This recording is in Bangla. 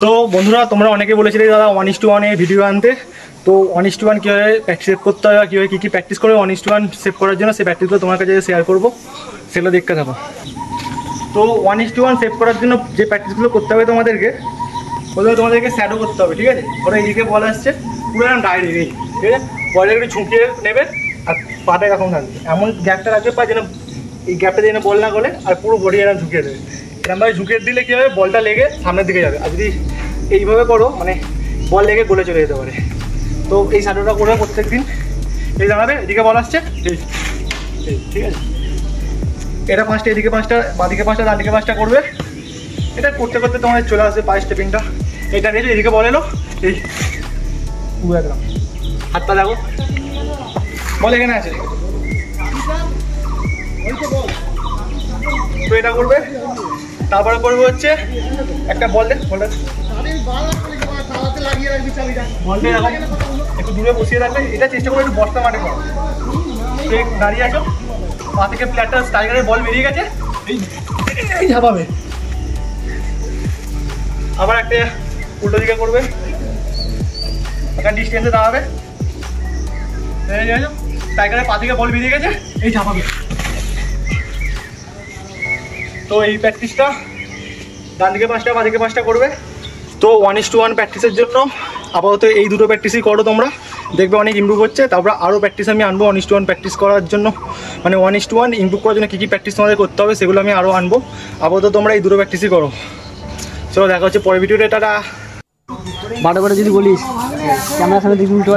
তো বন্ধুরা তোমরা অনেকে বলেছিলে দাদা 1:1 এ ভিডিও আনতে। তো 1:1 কীভাবে সেভ করতে হয়, কীভাবে কী প্র্যাকটিস করে 1:1 সেভ করার জন্য সেই প্র্যাকটিসগুলো তোমার কাছে শেয়ার করবো, সেগুলো দেখতে থাকো। তো 1:1 সেভ করার জন্য যে প্র্যাকটিসগুলো করতে হবে প্রথমে তোমাদেরকে শ্যাডো করতে হবে, ঠিক আছে? ওরা এইদিকে বল আসছে পুরো এরকম ডাইরেক্ট, ঠিক আছে? বলটা একটু ঝুঁকিয়ে নেবে আর পাটা এরকম থাকবে, এমন গ্যাপটা রাখবে পা যেন এই গ্যাপটা যেন বল না গলে, আর পুরো বডি এরকম ঝুঁকিয়ে দেবে। এরকমভাবে ঝুঁকিয়ে দিলে কী হবে, বলটা লেগে সামনের দিকে যাবে। আর যদি এইভাবে করো মানে বল লেগে গোলে চলে যেতে পারে। তো এই শ্যাডোটা করে প্রত্যেক দিন এই দাঁড়াবে, এদিকে বল আসছে, ঠিক আছে? এটা 5টা, এদিকে 5টা, বাঁদিকে 5টা, ডানদিকে 5টা করবে। এটা করতে করতে তোমাদের চলে আসবে পায়ে স্টেপিংটা। এটা নিয়েছো, এদিকে বল এলো, এই একদম হাতটা দেখো, বল এখানে আছে। তো এটা করবে, তারপরে করবে হচ্ছে একটা বল বলটা একটু দূরে বসিয়ে রাখবে। এটা চেষ্টা করবে একটু বস্তা মাঠে করো। দাঁড়িয়ে আছো, পা থেকে প্লেয়ারটা স্ট্রাইকারের বল বেরিয়ে গেছে, এই ঝাপাবে। আবার একটা উল্টো দিকে করবে, একটা ডিস্টেন্সে দাঁড়াবে, স্ট্রাইকারের পা থেকে বল বেরিয়ে গেছে, এই ঝাপাবে। তো এই প্র্যাকটিসটা ডান দিকে 5টা, বাঁ দিকে 5টা করবে। তো 1:1 প্র্যাকটিসের জন্য আপাতত এই দুটো প্র্যাকটিসই করো, তোমরা দেখবে অনেক ইমপ্রুভ হচ্ছে। তারপরে আরও প্র্যাকটিস আমি আনবো 1:1 প্র্যাকটিস করার জন্য, মানে 1:1 ইমপ্রুভ করার জন্য কী কী প্র্যাকটিস তোমাদের করতে হবে সেগুলো আমি আরও আনবো। আপাতত তোমরা এই দুটো প্র্যাকটিসই করো। চলো দেখা হচ্ছে পরের ভিডিওতে, টাটা। বারে বারে যদি বলিস ক্যামেরার সামনে দেখবি উল্টো